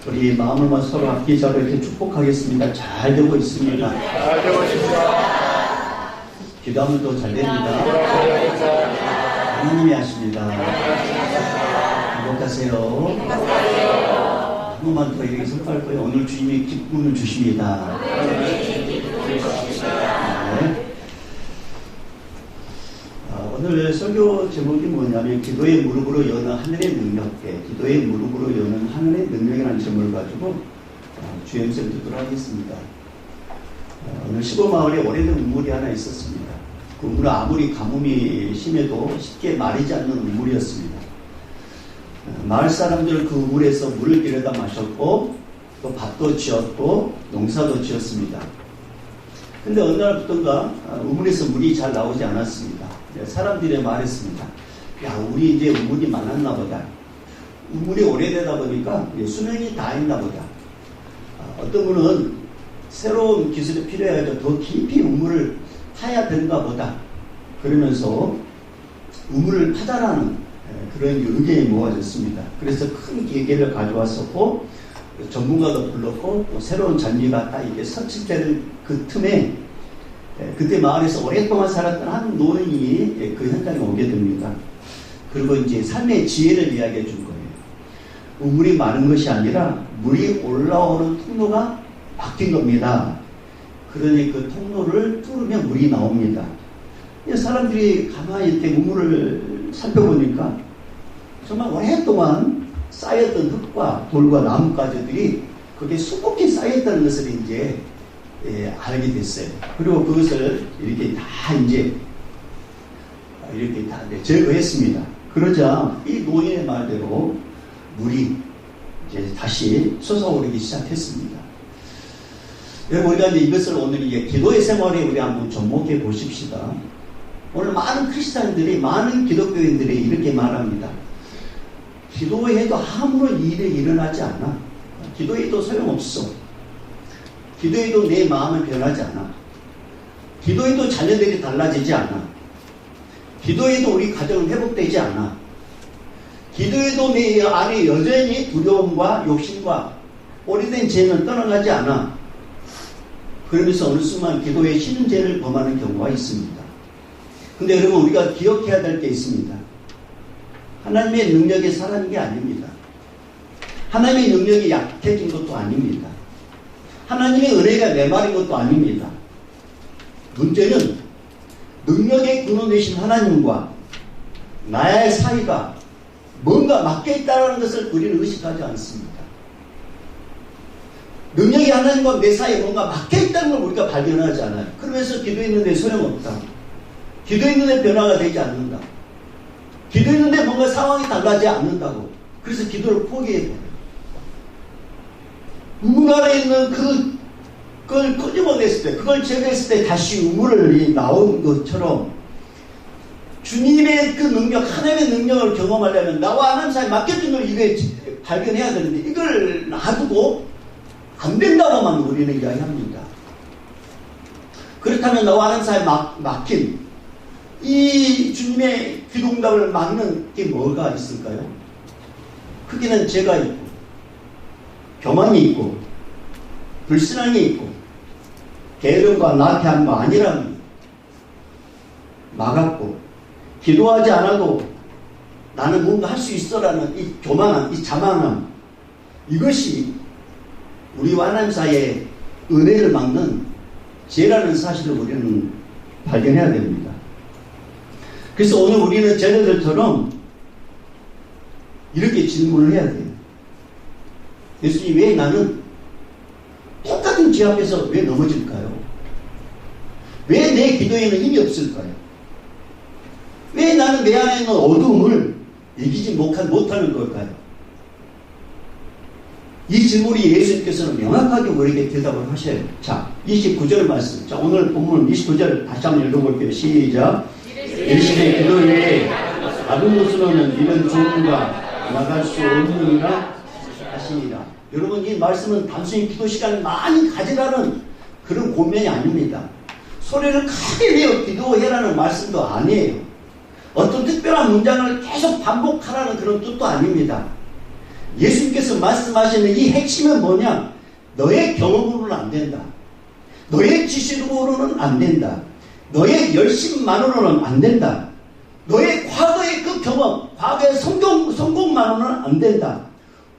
우리 마음을 서로 앞뒤 잡아 이렇게 축복하겠습니다. 잘 되고 있습니다. 잘 되고 있습니다. 기도하면 또 잘 됩니다. 하나님이 하십니다. 행복하세요. 한 번만 더 이렇게 선포할 거예요. 오늘 주님이 기쁨을 주십니다. 네. 오늘 설교 제목이 뭐냐면 기도의 무릎으로 여는 하늘의 능력, 기도의 무릎으로 여는 하늘의 능력이라는 제목을 가지고 주임쌤 듣도록 하겠습니다. 오늘 시골마을에 오래된 우물이 하나 있었습니다. 그 우물은 아무리 가뭄이 심해도 쉽게 마르지 않는 우물이었습니다. 마을 사람들은 그 우물에서 물을 길어다 마셨고 또 밭도 지었고 농사도 지었습니다. 근데 어느 날부터인가 우물에서 물이 잘 나오지 않았습니다. 사람들이 말했습니다. 야, 우리 이제 우물이 많았나 보다. 우물이 오래되다 보니까 수명이 다 했나 보다. 어떤 분은 새로운 기술이 필요해서 더 깊이 우물을 파야 되는가 보다. 그러면서 우물을 파자라는 그런 의견이 모아졌습니다. 그래서 큰 기계를 가져왔었고 전문가도 불렀고 또 새로운 잔디가 딱 이게 설치되는 그 틈에 그때 마을에서 오랫동안 살았던 한 노인이 그 현장에 오게 됩니다. 그리고 이제 삶의 지혜를 이야기해 준 거예요. 우물이 많은 것이 아니라 물이 올라오는 통로가 바뀐 겁니다. 그러니 그 통로를 뚫으면 물이 나옵니다. 사람들이 가만히 이렇게 우물을 살펴보니까 정말 오랫동안 쌓였던 흙과 돌과 나뭇가지들이 그게 수북히 쌓였다는 것을 이제 알게 됐어요. 그리고 그것을 이렇게 다 제거했습니다. 그러자 이 노인의 말대로 물이 이제 다시 솟아오르기 시작했습니다. 여러분, 우리가 이제 이것을 오늘 이게 기도의 생활에 우리 한번 접목해 보십시다. 오늘 많은 크리스찬들이, 많은 기독교인들이 이렇게 말합니다. 기도해도 아무런 일이 일어나지 않아. 기도해도 소용없어. 기도해도 내 마음은 변하지 않아. 기도해도 자녀들이 달라지지 않아. 기도해도 우리 가정은 회복되지 않아. 기도해도 내 안에 여전히 두려움과 욕심과 오래된 죄는 떠나가지 않아. 그러면서 어느 순간 기도에 쉬는 죄를 범하는 경우가 있습니다. 근데 여러분, 우리가 기억해야 될 게 있습니다. 하나님의 능력이 사라진 게 아닙니다. 하나님의 능력이 약해진 것도 아닙니다. 하나님의 은혜가 메마른 것도 아닙니다. 문제는 능력의 근원 되신 하나님과 나의 사이가 뭔가 막혀 있다는 것을 우리는 의식하지 않습니다. 능력이 하나님과 내 사이에 뭔가 막혀 있다는 걸 우리가 발견하지 않아요. 그러면서 기도했는데 소용없다. 기도했는데 변화가 되지 않는다. 기도했는데 뭔가 상황이 달라지지 않는다고. 그래서 기도를 포기해버려요. 우물 안에 있는 그걸 끄집어냈을 때, 그걸 제거했을 때 다시 우물을 나온 것처럼 주님의 그 능력, 하나님의 능력을 경험하려면 나와 하나님 사이에 막혀진 걸 이게 발견해야 되는데 이걸 놔두고 안 된다고만 우리는 이야기합니다. 그렇다면 나와 하나님 사이에 막힌 이 주님의 기도응답을 막는 게 뭐가 있을까요? 크게는 죄가 있고 교만이 있고 불신앙이 있고 게으름과 나태함과 안일함이 막았고 기도하지 않아도 나는 뭔가 할 수 있어라는 이 교만함, 이 자만함, 이것이 우리와 하나님 사이에 은혜를 막는 죄라는 사실을 우리는 발견해야 됩니다. 그래서 오늘 우리는 쟤네들처럼 이렇게 질문을 해야 돼요. 예수님, 왜 나는 똑같은 죄 앞에서 왜 넘어질까요? 왜 내 기도에는 힘이 없을까요? 왜 나는 내 안에 있는 어둠을 이기지 못하는 걸까요? 이 질문이 예수님께서는 명확하게 우리에게 대답을 하셔요. 자, 29절 말씀. 자, 오늘 본문 29절 다시 한번 읽어볼게요. 시작. 일시의 기도에 다른 곳으로는 이런 조문과 나갈 수 없느니라 하시니라. 여러분, 이 말씀은 단순히 기도 시간을 많이 가지라는 그런 권면이 아닙니다. 소리를 크게 내어 기도해라는 말씀도 아니에요. 어떤 특별한 문장을 계속 반복하라는 그런 뜻도 아닙니다. 예수님께서 말씀하시는 이 핵심은 뭐냐? 너의 경험으로는 안 된다. 너의 지식으로는 안 된다. 너의 열심만으로는 안 된다. 너의 과거의 그 경험, 과거의 성공만으로는 안 된다.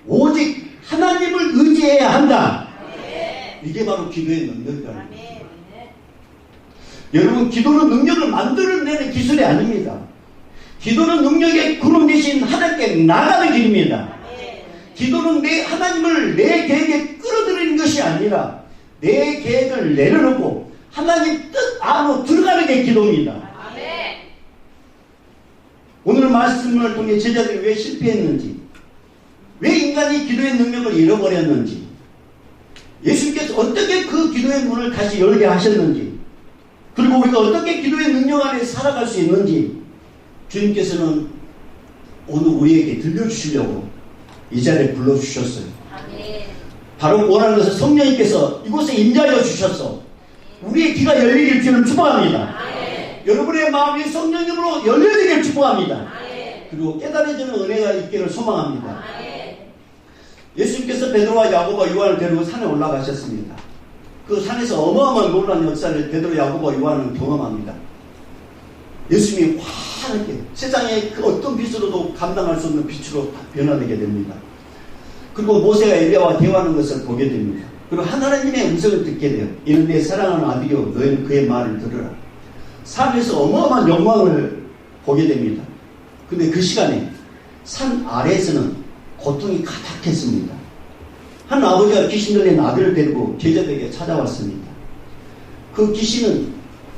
오직 하나님을 의지해야 한다. 이게 바로 기도의 능력이다. 여러분, 기도는 능력을 만들어내는 기술이 아닙니다. 기도는 능력의 구름 대신 하나님께 나가는 길입니다. 기도는 하나님을 내 계획에 끌어들이는 것이 아니라 내 계획을 내려놓고 하나님 뜻 안으로 들어가는 게 기도입니다. 오늘 말씀을 통해 제자들이 왜 실패했는지, 왜 인간이 기도의 능력을 잃어버렸는지, 예수님께서 어떻게 그 기도의 문을 다시 열게 하셨는지, 그리고 우리가 어떻게 기도의 능력 안에 살아갈 수 있는지 주님께서는 오늘 우리에게 들려주시려고 이 자리에 불러주셨어요. 바로 원하는 것은 성령님께서 이곳에 임재하여 주셔서 우리의 귀가 열리길 주는 축복합니다. 여러분의 마음이 성령님으로 열려지길 축복합니다. 그리고 깨달아지는 은혜가 있기를 소망합니다. 예수님께서 베드로와 야고보와 요한을 데리고 산에 올라가셨습니다. 그 산에서 어마어마한 놀라운 역사를 베드로, 야고보와 요한은 경험합니다. 예수님이 환하게 세상의 그 어떤 빛으로도 감당할 수 없는 빛으로 변화되게 됩니다. 그리고 모세가 엘리야와 대화하는 것을 보게 됩니다. 그리고 하나님의 음성을 듣게 돼요. 이는 내 사랑하는 아들이요 너희는 그의 말을 들으라. 산에서 어마어마한 영광을 보게 됩니다. 근데 그 시간에 산 아래에서는 고통이 가득했습니다. 한 아버지가 귀신 들린 아들을 데리고 제자들에게 찾아왔습니다. 그 귀신은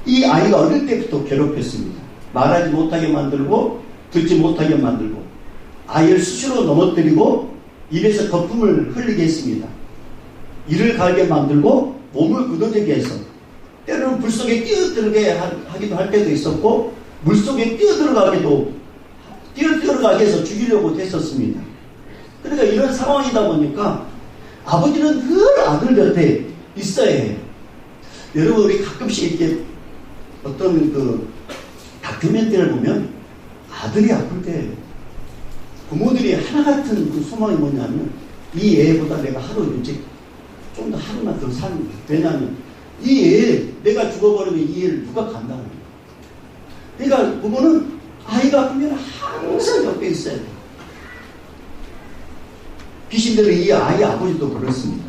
이 아이가 어릴 때부터 괴롭혔습니다. 말하지 못하게 만들고 듣지 못하게 만들고 아이를 수시로 넘어뜨리고 입에서 거품을 흘리게 했습니다. 이를 갈게 만들고 몸을 굳어지게 해서 때로는 불 속에 뛰어들게 하기도 할 때도 있었고 물속에 뛰어들어가게 해서 죽이려고 했었습니다. 그러니까 이런 상황이다 보니까 아버지는 늘 아들 곁에 있어야 해요. 여러분, 우리 가끔씩 이렇게 어떤 그 다큐멘터리를 보면 아들이 아플 때 부모들이 하나같은 그 소망이 뭐냐면 이 애보다 내가 하루 일찍 좀 더 하루만 더 사는 거예요. 왜냐하면 이 애, 내가 죽어버리면 이 애를 누가 간다는 거예요. 그러니까 부모는 아이가 아프면 항상 옆에 있어야 돼요. 귀신들은 이 아이 아버지도 그렇습니다.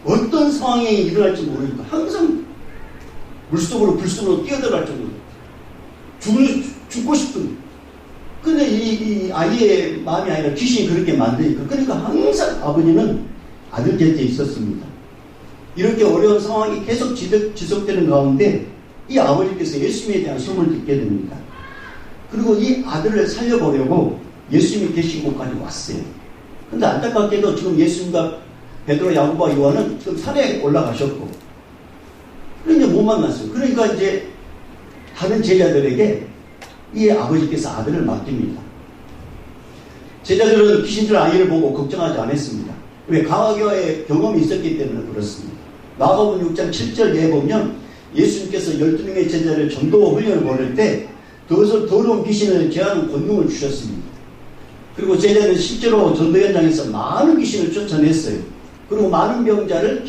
어떤 상황이 일어날지 모르니까 항상 물속으로 불속으로 뛰어들어갈 정도로 죽고 싶은. 근데 이 아이의 마음이 아니라 귀신이 그렇게 만드니까. 그러니까 항상 아버지는 아들 곁에 있었습니다. 이렇게 어려운 상황이 계속 지속되는 가운데 이 아버지께서 예수님에 대한 소문을 듣게 됩니다. 그리고 이 아들을 살려보려고 예수님이 계신 곳까지 왔어요. 근데 안타깝게도 지금 예수님과 베드로, 야고보와 요한은 지금 산에 올라가셨고, 그러니까 못 만났어요. 그러니까 이제 다른 제자들에게 이 아버지께서 아들을 맡깁니다. 제자들은 귀신들 아이를 보고 걱정하지 않았습니다. 왜? 과거의 경험이 있었기 때문에 그렇습니다. 마가복음 6장 7절에 보면 예수님께서 12명의 제자를 전도 훈련을 보낼 때 더러운 귀신을 제하는 권능을 주셨습니다. 그리고 제자는 실제로 전도 현장에서 많은 귀신을 쫓아냈어요. 그리고 많은 병자를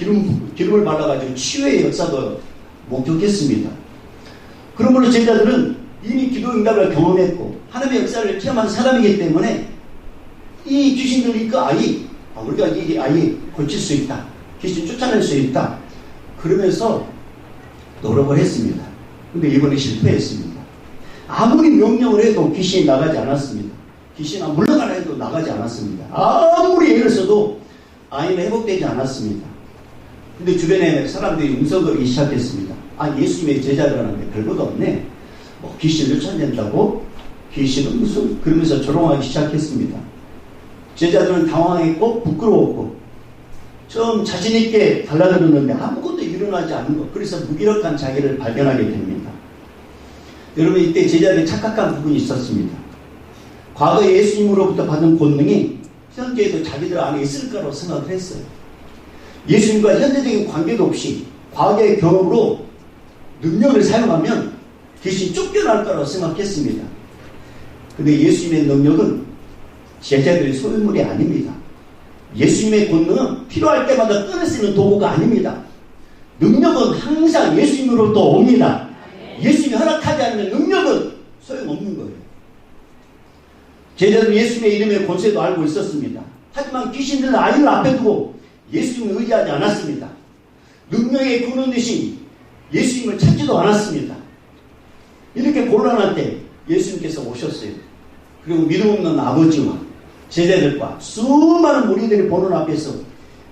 기름을 발라가지고 치유의 역사도 목격했습니다. 그러므로 제자들은 이미 기도 응답을 경험했고 하나님의 역사를 체험한 사람이기 때문에 이 귀신들이 그 아이, 우리가 이 아이 고칠 수 있다, 귀신 쫓아낼 수 있다, 그러면서 노력을 했습니다. 근데 이번에 실패했습니다. 아무리 명령을 해도 귀신이 나가지 않았습니다. 귀신아 물러가라 해도 나가지 않았습니다. 아무리 애를 써도 아이는 회복되지 않았습니다. 근데 주변에 사람들이 움성거리기 시작했습니다. 예수님의 제자들하는데 별것도 없네. 귀신을 쫓아낸다고? 귀신은 무슨? 그러면서 조롱하기 시작했습니다. 제자들은 당황했고 부끄러웠고 좀 자신있게 달라들었는데 아무것도 일어나지 않는 것. 그래서 무기력한 자기를 발견하게 됩니다. 여러분, 이때 제자들이 착각한 부분이 있었습니다. 과거에 예수님으로부터 받은 권능이 현재에도 자기들 안에 있을 거라고 생각을 했어요. 예수님과 현재적인 관계도 없이 과거의 경험으로 능력을 사용하면 귀신이 쫓겨날 거라고 생각했습니다. 근데 예수님의 능력은 제자들의 소유물이 아닙니다. 예수님의 권능은 필요할 때마다 꺼낼 수 있는 도구가 아닙니다. 능력은 항상 예수님으로부터 옵니다. 예수님이 허락하지 않으면 능력은 소용없는 거예요. 제자들은 예수님의 이름의 권세도 알고 있었습니다. 하지만 귀신들은 아이를 앞에 두고 예수님을 의지하지 않았습니다. 능력의 근원 대신 예수님을 찾지도 않았습니다. 이렇게 곤란할 때 예수님께서 오셨어요. 그리고 믿음 없는 아버지와 제자들과 수많은 무리들이 보는 앞에서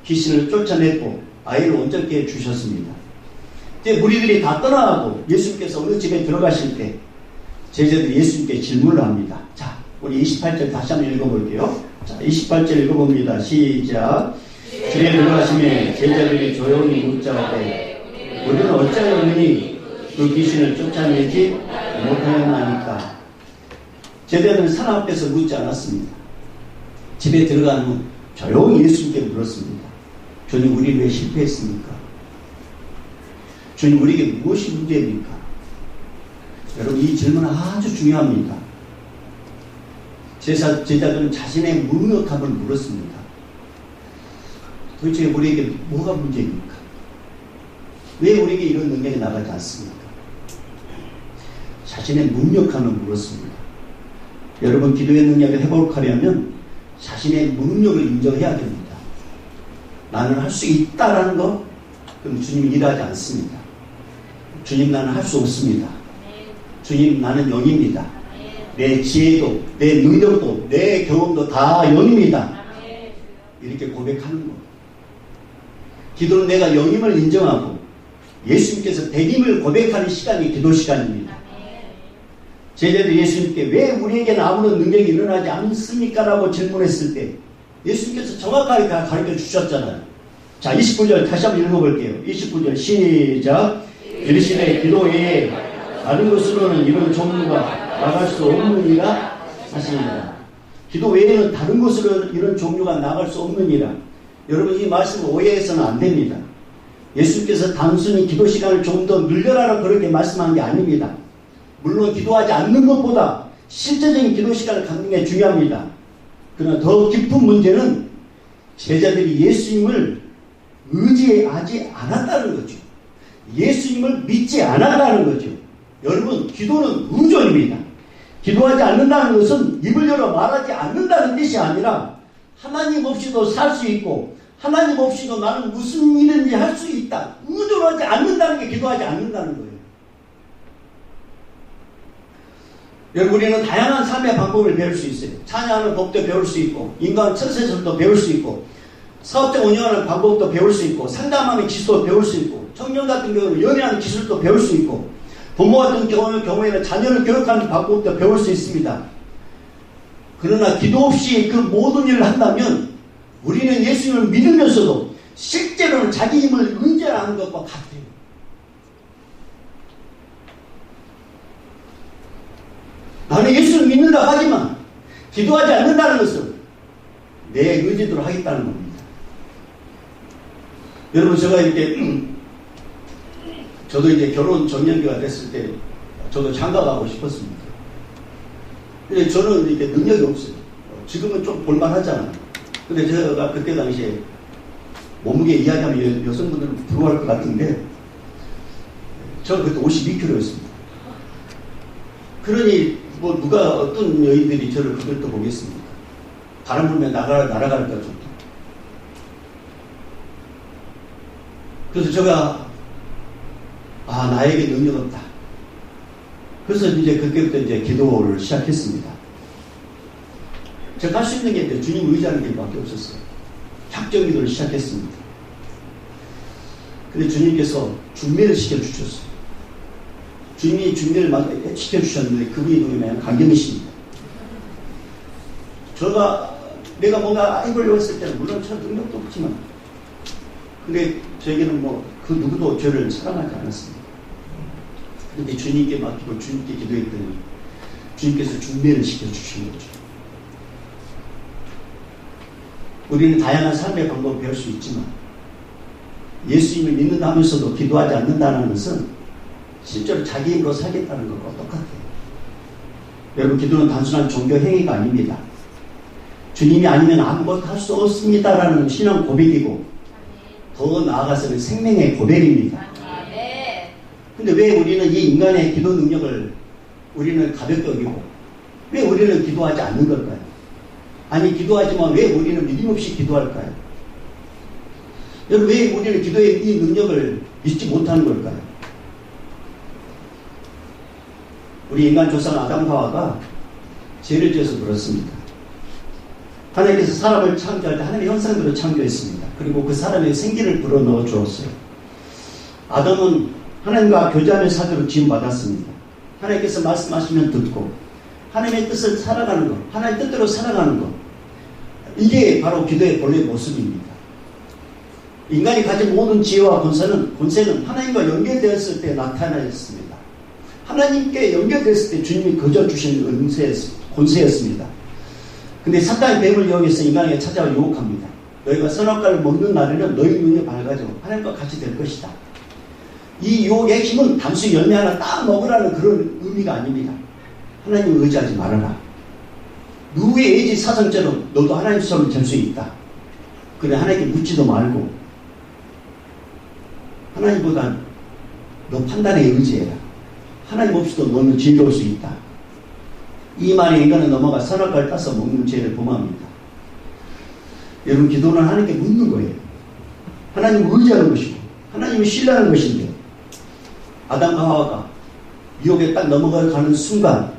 귀신을 쫓아냈고 아이를 온전케 해주셨습니다. 이제 무리들이 다 떠나가고 예수님께서 어느 집에 들어가실 때 제자들이 예수님께 질문을 합니다. 자, 우리 28절 다시 한번 읽어볼게요. 자, 28절 읽어봅니다. 시작. 집에 들어가시매 제자들이 조용히 묻자하되 우리는 어찌하였느니 그 귀신을 쫓아내지 못하였나니까. 제자들은 산 앞에서 묻지 않았습니다. 집에 들어간 후 조용히 예수님께 물었습니다. 주님, 우리 왜 실패했습니까? 주님, 우리에게 무엇이 문제입니까? 여러분, 이 질문은 아주 중요합니다. 제자들은 자신의 무능력함을 물었습니다. 도대체 우리에게 뭐가 문제입니까? 왜 우리에게 이런 능력이 나가지 않습니까? 자신의 무능력함을 물었습니다. 여러분, 기도의 능력을 회복하려면 자신의 무능력을 인정해야 됩니다. 나는 할 수 있다라는 거, 그럼 주님이 일하지 않습니다. 주님, 나는 할 수 없습니다. 주님, 나는 영입니다. 내 지혜도, 내 능력도, 내 경험도 다 영입니다. 이렇게 고백하는 거. 기도는 내가 영임을 인정하고 예수님께서 백임을 고백하는 시간이 기도 시간입니다. 제자들이 예수님께 왜 우리에게는 아무런 능력이 일어나지 않습니까? 라고 질문했을 때 예수님께서 정확하게 다 가르쳐 주셨잖아요. 자, 29절 다시 한번 읽어볼게요. 29절 시작. 이르시되 기도 외에 다른 것으로는 이런 종류가 나갈 수 없느니라 하시니라. 기도 외에는 다른 것으로 이런 종류가 나갈 수 없느니라. 여러분, 이 말씀을 오해해서는 안 됩니다. 예수님께서 단순히 기도 시간을 좀 더 늘려라라 그렇게 말씀한 게 아닙니다. 물론 기도하지 않는 것보다 실제적인 기도 시간을 갖는 게 중요합니다. 그러나 더 깊은 문제는 제자들이 예수님을 의지하지 않았다는 거죠. 예수님을 믿지 않았다는 거죠. 여러분, 기도는 의존입니다. 기도하지 않는다는 것은 입을 열어 말하지 않는다는 뜻이 아니라 하나님 없이도 살 수 있고 하나님 없이도 나는 무슨 일인지 할 수 있다. 의존하지 않는다는 게 기도하지 않는다는 거예요. 여러분, 우리는 다양한 삶의 방법을 배울 수 있어요. 찬양하는 법도 배울 수 있고 인간 처세술도 배울 수 있고 사업장 운영하는 방법도 배울 수 있고 상담하는 기술도 배울 수 있고 청년 같은 경우는 연애하는 기술도 배울 수 있고 부모 같은 경우에는 자녀를 교육하는 방법도 배울 수 있습니다. 그러나 기도 없이 그 모든 일을 한다면 우리는 예수님을 믿으면서도 실제로는 자기 힘을 의지하는 것과 같아요. 나는 예수를 믿는다 하지만 기도하지 않는다는 것은 내 의지대로 하겠다는 겁니다. 여러분, 제가 이렇게 저도 이제 결혼 정년기가 됐을 때 저도 장가가고 싶었습니다. 근데 저는 이렇게 능력이 없어요. 지금은 좀 볼만하잖아요. 근데 제가 그때 당시에 몸무게 이야기하면 여성분들은 부러워할 것 같은데 제가 그때 52kg였습니다. 그러니 뭐 누가 어떤 여인들이 저를 그들도 보겠습니까? 바람 불면 날아갈까 정도. 그래서 제가 나에게 능력 없다. 그래서 이제 그때부터 이제 기도를 시작했습니다. 제가 할 수 있는 게 이제 주님 의지하는 길밖에 없었어요. 작정 기도를 시작했습니다. 근데 주님께서 준비를 시켜주셨어요. 주님이 준비를 시켜주셨는데 그분이 누구냐면 강경이십니다. 내가 뭔가 해보려고 했을 때는 물론 저 능력도 없지만 근데 저에게는 그 누구도 저를 사랑하지 않았습니다. 그런데 주님께 맡기고 주님께 기도했더니 주님께서 준비를 시켜주신 거죠. 우리는 다양한 삶의 방법을 배울 수 있지만 예수님을 믿는다 하면서도 기도하지 않는다는 것은 실제로 자기 힘으로 살겠다는 것과 똑같아요. 여러분, 기도는 단순한 종교 행위가 아닙니다. 주님이 아니면 아무것도 할 수 없습니다라는 신앙 고백이고 더 나아가서는 생명의 고백입니다. 근데 왜 우리는 이 인간의 기도 능력을 우리는 가볍게 여기고 왜 우리는 기도하지 않는 걸까요? 아니 기도하지만 왜 우리는 믿음없이 기도할까요? 여러분 왜 우리는 기도의 이 능력을 믿지 못하는 걸까요? 우리 인간 조상 아담 하와가 죄를 지어서 그렇습니다. 하나님께서 사람을 창조할 때 하나님의 형상대로 창조했습니다. 그리고 그 사람의 생기를 불어넣어 주었어요. 아담은 하나님과 교제하는 사도로 지음받았습니다. 하나님께서 말씀하시면 듣고 하나님의 뜻을 살아가는 것, 하나님의 뜻대로 살아가는 것, 이게 바로 기도의 본래의 모습입니다. 인간이 가진 모든 지혜와 권세는 하나님과 연결되었을 때 나타나였습니다. 하나님께 연결됐을 때 주님이 거저 주신 권세였습니다. 근데 사탄이 뱀을 이용해서 인간에게 찾아와 유혹합니다. 너희가 선악과를 먹는 날에는 너희 눈이 밝아져 하나님과 같이 될 것이다. 이 유혹의 핵심은 단순히 열매 하나 딱 먹으라는 그런 의미가 아닙니다. 하나님을 의지하지 말아라. 누구의 의지 사상처럼 너도 하나님처럼 될 수 있다. 그래 하나님께 묻지도 말고 하나님보다 너 판단에 의지해라. 하나님 없이도 너는 지혜로울 수 있다. 이 말에 인간은 넘어가 선악과를 따서 먹는 죄를 범합니다. 여러분 기도는 하나님께 묻는 거예요. 하나님을 의지하는 것이고 하나님을 신뢰하는 것인데 아담과 하와가 유혹에 딱 넘어가는 순간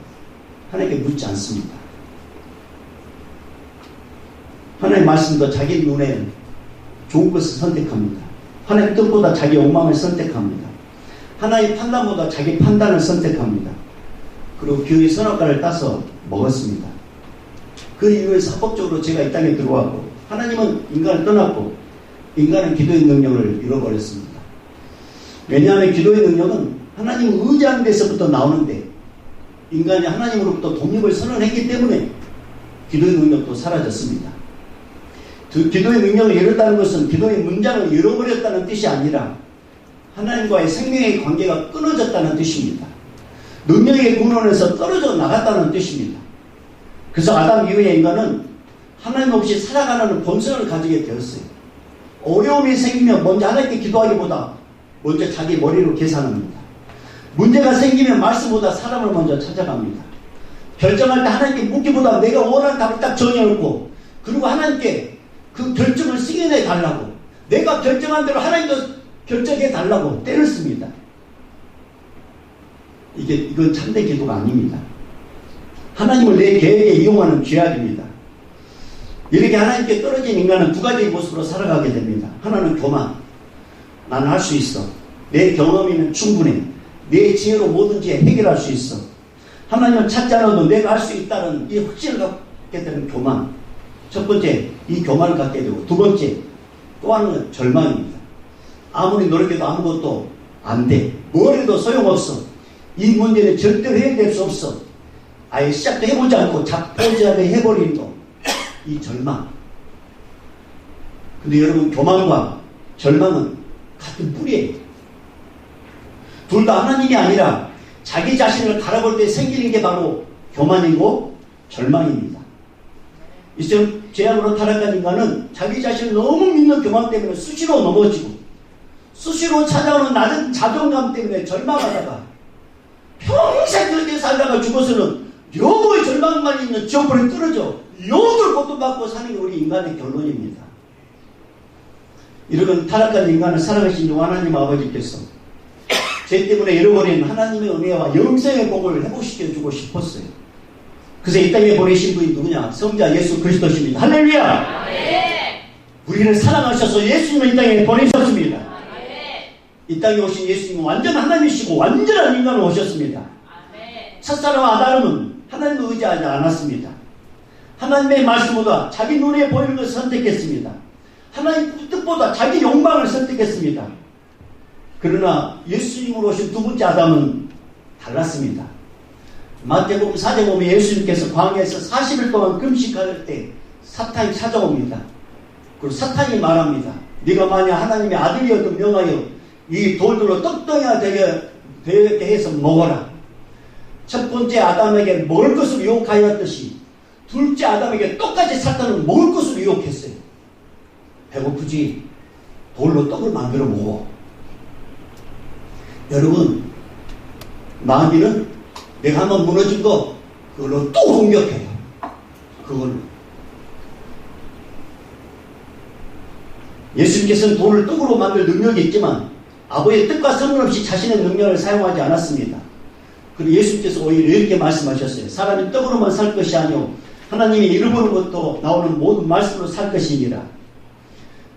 하나님께 묻지 않습니다. 하나님 말씀도 자기 눈에 좋은 것을 선택합니다. 하나님 뜻보다 자기 욕망을 선택합니다. 하나님 판단보다 자기 판단을 선택합니다. 그리고 그 선악과를 따서 먹었습니다. 그 이후에 합법적으로 제가 이 땅에 들어왔고 하나님은 인간을 떠났고 인간은 기도의 능력을 잃어버렸습니다. 왜냐하면 기도의 능력은 하나님을 의지하는 데서부터 나오는데 인간이 하나님으로부터 독립을 선언했기 때문에 기도의 능력도 사라졌습니다. 기도의 능력을 잃었다는 것은 기도의 문장을 잃어버렸다는 뜻이 아니라 하나님과의 생명의 관계가 끊어졌다는 뜻입니다. 능력의 근원에서 떨어져 나갔다는 뜻입니다. 그래서 아담 이후의 인간은 하나님 없이 살아가는 본성을 가지게 되었어요. 어려움이 생기면 먼저 하나님께 기도하기보다 먼저 자기 머리로 계산합니다. 문제가 생기면 말씀보다 사람을 먼저 찾아갑니다. 결정할 때 하나님께 묻기보다 내가 원하는 답을 딱 정해놓고 그리고 하나님께 그 결정을 승인해 달라고 내가 결정한 대로 하나님도 결정해 달라고 때를 씁니다. 이건 참된 기도가 아닙니다. 하나님을 내 계획에 이용하는 죄악입니다. 이렇게 하나님께 떨어진 인간은 두 가지의 모습으로 살아가게 됩니다. 하나는 교만. 나는 할 수 있어. 내 경험이면 충분해. 내 지혜로 뭐든지 해결할 수 있어. 하나님을 찾지 않아도 내가 할 수 있다는 이 확신을 갖게 되는 교만. 첫 번째, 이 교만을 갖게 되고 두 번째, 또 하나는 절망입니다. 아무리 노력해도 아무것도 안 돼. 뭘 해도 소용없어. 이 문제는 절대로 해결될 수 없어. 아예 시작도 해보지 않고 자포자기하게 해버리는 거. 이 절망. 근데 여러분 교만과 절망은 같은 뿌리예요. 둘 다 하나님이 아니라 자기 자신을 바라볼 때 생기는 게 바로 교만이고 절망입니다. 이처럼 죄악으로 타락한 인간은 자기 자신을 너무 믿는 교만 때문에 수시로 넘어지고 수시로 찾아오는 낮은 자존감 때문에 절망하다가 평생 그렇게 살다가 죽어서는 영원히 절망만 있는 지옥불에 떨어져 영원을 고통받고 사는 게 우리 인간의 결론입니다. 이런 타락한 인간을 살아가신 주 하나님 아버지께서 죄 때문에 잃어버린 하나님의 은혜와 영생의 복을 회복시켜주고 싶었어요. 그래서 이 땅에 보내신 분이 누구냐? 성자 예수 그리스도십니다. 할렐루야! 우리를 사랑하셔서 예수님을 이 땅에 보내셨습니다. 이 땅에 오신 예수님은 완전 하나님이시고 완전한 인간으로 오셨습니다. 첫사람 아담은 하나님을 의지하지 않았습니다. 하나님의 말씀보다 자기 눈에 보이는 것을 선택했습니다. 하나님 뜻보다 자기 욕망을 선택했습니다. 그러나 예수님으로 오신 두 번째 아담은 달랐습니다. 마태복음 4장 보면 예수님께서 광야에서 40일 동안 금식할 때 사탄이 찾아옵니다. 그리고 사탄이 말합니다. 네가 만약 하나님의 아들이어도 명하여 이 돌들로 떡덩이가 되게 해서 먹어라. 첫 번째 아담에게 먹을 것을 유혹하였듯이 두 둘째 아담에게 똑같이 사탄은 먹을 것을 유혹했어요. 배고프지? 돌로 떡을 만들어 먹어. 여러분, 마귀는 내가 한번 무너진 거 그걸로 또 공격해요. 그걸로. 예수님께서는 돌을 떡으로 만들 능력이 있지만 아버지의 뜻과 상관없이 자신의 능력을 사용하지 않았습니다. 그리고 예수님께서 오히려 이렇게 말씀하셨어요. 사람이 떡으로만 살 것이 아니오 하나님의 이름으로부터 나오는 모든 말씀으로 살 것이니라.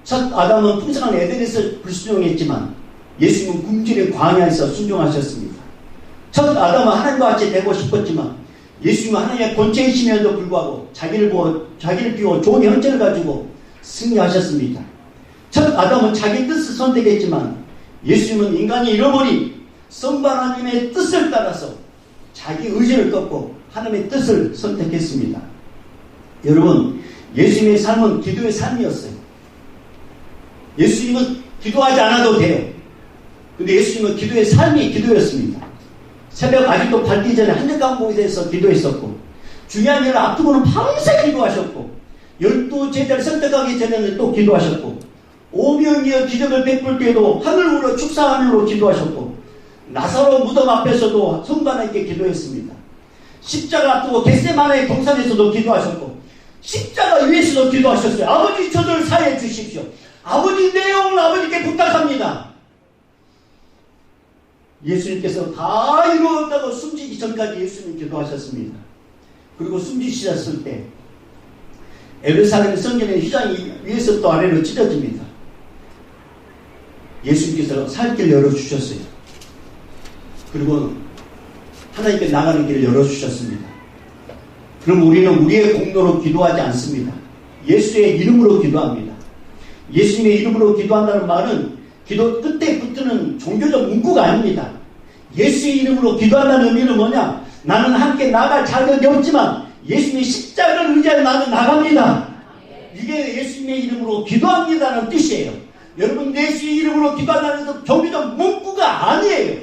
첫 아담은 풍성한 에덴에서 불순종했지만 예수님은 굶주린 광야에서 순종하셨습니다. 첫 아담은 하나님과 같이 되고 싶었지만 예수님은 하나님의 본체이심에도 불구하고 자기를 비워 좋은 형체를 가지고 승리하셨습니다. 첫 아담은 자기 뜻을 선택했지만 예수님은 인간이 잃어버린 성부 하나님의 뜻을 따라서 자기 의지를 꺾고 하나님의 뜻을 선택했습니다. 여러분, 예수님의 삶은 기도의 삶이었어요. 예수님은 기도하지 않아도 돼요. 근데 예수님은 기도의 삶이 기도였습니다. 새벽 아직도 밝기 전에 한적한 곳에서 기도했었고 중요한 일을 앞두고는 밤새 기도하셨고 12 제자를 선택하기 전에는 또 기도하셨고 오병이어 기적을 베풀 때에도 하늘 우러 축사하늘로 기도하셨고 나사로 무덤 앞에서도 성부 하나님께 기도했습니다. 십자가 앞두고 겟세마네 동산에서도 기도하셨고 십자가 위에서도 기도하셨어요. 아버지 저를 사해 주십시오. 아버지 내 영을 아버지께 부탁합니다. 예수님께서 다 이루었다고 숨지기 전까지 예수님 기도하셨습니다. 그리고 숨지셨을 때 예루살렘 성전의 휘장이 위에서부터 아래로 찢어집니다. 예수님께서 살 길을 열어주셨어요. 그리고 하나님께 나가는 길을 열어주셨습니다. 그럼 우리는 우리의 공로로 기도하지 않습니다. 예수의 이름으로 기도합니다. 예수님의 이름으로 기도한다는 말은 기도 끝에 붙는 종교적 문구가 아닙니다. 예수의 이름으로 기도한다는 의미는 뭐냐? 나는 함께 나갈 자격이 없지만 예수님의 십자가를 의지하여 나는 나갑니다. 이게 예수님의 이름으로 기도합니다는 뜻이에요. 여러분, 예수의 이름으로 기도한다는 것은 종교적 문구가 아니에요.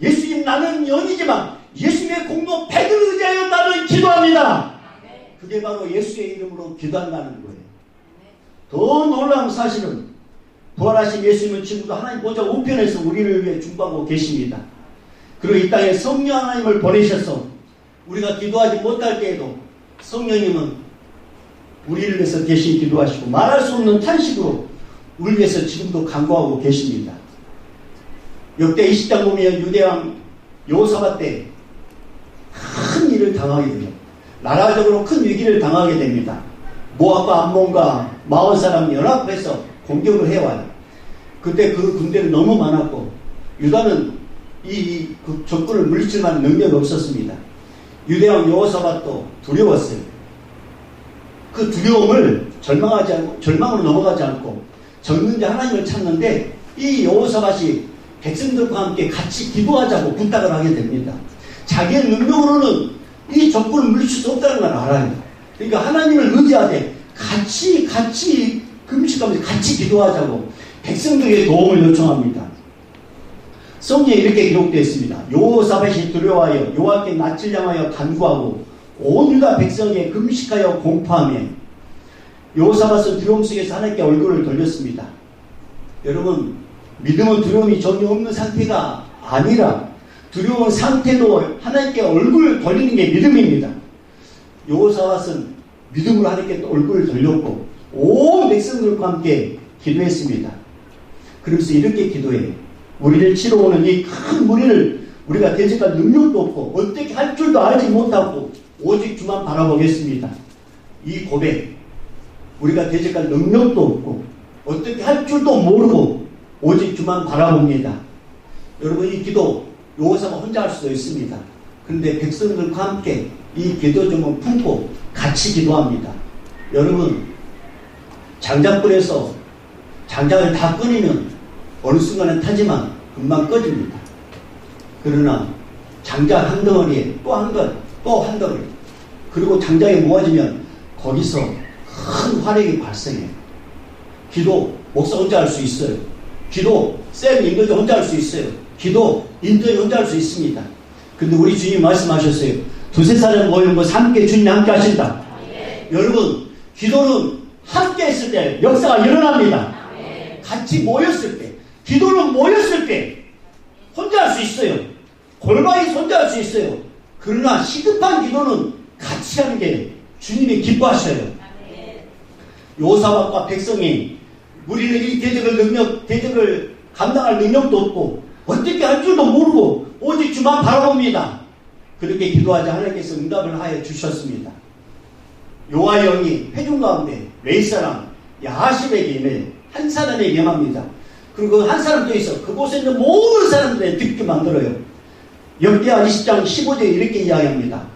예수님, 나는 영이지만 예수님의 공로 100을 의지하여 나는 기도합니다. 그게 바로 예수의 이름으로 기도한다는 거예요. 더 놀라운 사실은 부활하신 예수님은 지금도 하나님 보좌 우편에서 우리를 위해 중보하고 계십니다. 그리고 이 땅에 성령 하나님을 보내셔서 우리가 기도하지 못할 때에도 성령님은 우리를 위해서 대신 기도하시고 말할 수 없는 탄식으로 우리를 위해서 지금도 간구하고 계십니다. 역대 20장 보면 유대왕 여호사밧 때 큰 일을 당하게 돼요. 나라적으로 큰 위기를 당하게 됩니다. 모압과 암몬과 마온 사람이 연합해서 공격을 해와요. 그때 그 군대는 너무 많았고 유다는 그 적군을 물리칠 만한 능력이 없었습니다. 유대왕 여호사밧도 두려웠어요. 그 두려움을 절망으로 넘어가지 않고 정는자 하나님을 찾는데 이 여호사밧이 백성들과 함께 같이 기도하자고 부탁을 하게 됩니다. 자기의 능력으로는 이 적군을 물리칠 수 없다는 걸 알아요. 그러니까 하나님을 의지하되 같이 금식하면서 같이 기도하자고 백성들에게 도움을 요청합니다. 성경에 이렇게 기록되어 있습니다. 여호사밧이 두려워하여 여호와께 낯을 향하여 간구하고 온 유다 백성에 금식하여 공포하며 여호사밧은 두려움 속에서 하나님께 얼굴을 돌렸습니다. 여러분, 믿음은 두려움이 전혀 없는 상태가 아니라 두려운 상태도 하나님께 얼굴을 돌리는 게 믿음입니다. 여호사밧은 믿음으로 하나님께 얼굴을 돌렸고 온 백성들과 함께 기도했습니다. 그러면서 이렇게 기도해요. 우리를 치러 오는 이 큰 무리를 우리가 대적할 능력도 없고 어떻게 할 줄도 알지 못하고 오직 주만 바라보겠습니다. 이 고백, 우리가 대적할 능력도 없고 어떻게 할 줄도 모르고 오직 주만 바라봅니다. 여러분, 이 기도 여호사밧 혼자 할 수도 있습니다. 그런데 백성들과 함께 이 기도 점을 품고 같이 기도합니다. 여러분, 장작불에서 장작을 다 끊으면 어느 순간은 타지만 금방 꺼집니다. 그러나 장작 한 덩어리에 또 한 덩어리, 또 한 덩어리, 그리고 장작이 모아지면 거기서 큰 화력이 발생해요. 기도 목사 혼자 할 수 있어요. 기도 쌤 인도자 혼자 할 수 있어요. 기도 인도자 혼자 할 수 있습니다. 근데 우리 주님 말씀하셨어요. 두세 사람 모이는 거 함께 주님이 함께 하신다. 여러분, 기도는 함께 했을 때 역사가 일어납니다. 같이 모였을 때, 기도는 모였을 때 혼자 할 수 있어요. 골방이 혼자 할 수 있어요. 그러나 시급한 기도는 같이 하는 게 주님이 기뻐하셔요. 요사박과 백성이 우리는 이 대적을 감당할 능력도 없고 어떻게 할 줄도 모르고 오직 주만 바라봅니다. 그렇게 기도하자 하나님께서 응답을 하여 주셨습니다. 요한 영이 회중 가운데 몇 사람 야하십에게 임해 한 사람에게 임합니다. 그리고 한 사람 더 있어 그곳에 있는 모든 사람들을 듣게 만들어요. 역대하 20장 15절에 이렇게 이야기합니다.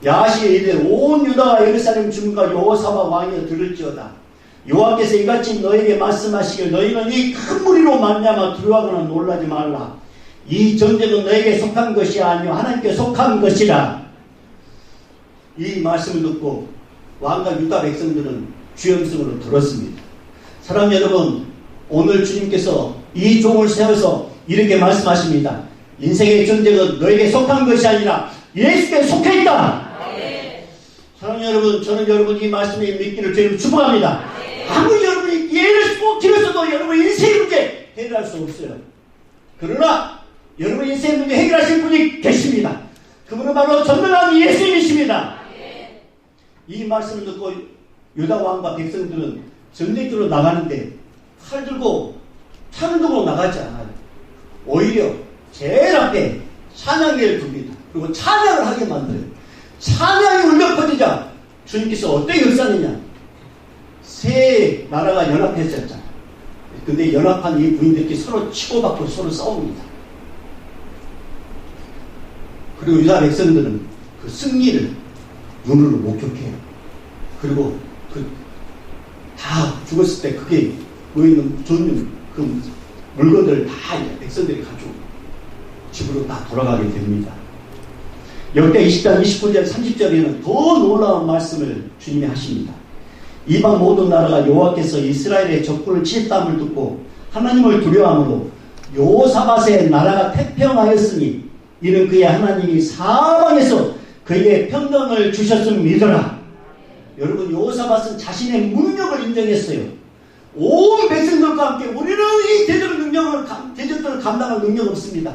야하시에 이르되 온 유다와 예루살렘 주민과 여호사박 왕이여 들을지어다. 여호와께서 이같이 너에게 말씀하시길 너희는 이 큰 무리로 말미암아 두려워하거나 놀라지 말라. 이 전쟁은 너에게 속한 것이 아니요 하나님께 속한 것이라. 이 말씀을 듣고 왕과 유다 백성들은 주염성으로 들었습니다. 사랑 여러분, 오늘 주님께서 이 종을 세워서 이렇게 말씀하십니다. 인생의 전쟁은 너에게 속한 것이 아니라 예수께 속해 있다. 사랑 여러분, 저는 여러분 이 말씀에 믿기를 주님 축복합니다. 아무리 여러분이 예를 꼭 길었어도 여러분 인생의 문제 해결할 수 없어요. 그러나 여러분 인생의 문제 해결하실 분이 계십니다. 그분은 바로 전능한 예수님이십니다. 이 말씀을 듣고 유다 왕과 백성들은 전쟁터로 나가는데 칼 들고 창을 들고 나가지 않아요. 오히려 제일 앞에 찬양회를 둡니다. 그리고 찬양을 하게 만들어요. 찬양이 울려 퍼지자 주님께서 어떻게 역사하느냐. 세 나라가 연합했었잖아요. 근데 연합한 이 부인들끼리 서로 치고받고 서로 싸웁니다. 그리고 유다 백성들은 그 승리를 눈으로 목격해요. 그리고 다 죽었을 때 그게 모이는 좋은 그 물건들을 다 백성들이 가지고 집으로 다 돌아가게 됩니다. 역대 20장 29절 30절에는 더 놀라운 말씀을 주님이 하십니다. 이방 모든 나라가 여호와께서 이스라엘의 적군을 치셨다함을 듣고 하나님을 두려워함으로 여호사밧의 나라가 태평하였으니 이는 그의 하나님이 사방에서 그에게 평강을 주셨음을 믿어라. 여러분, 여호사밧은 자신의 능력을 인정했어요. 온 백성들과 함께 우리는 이 대적들을 감당할 능력 없습니다.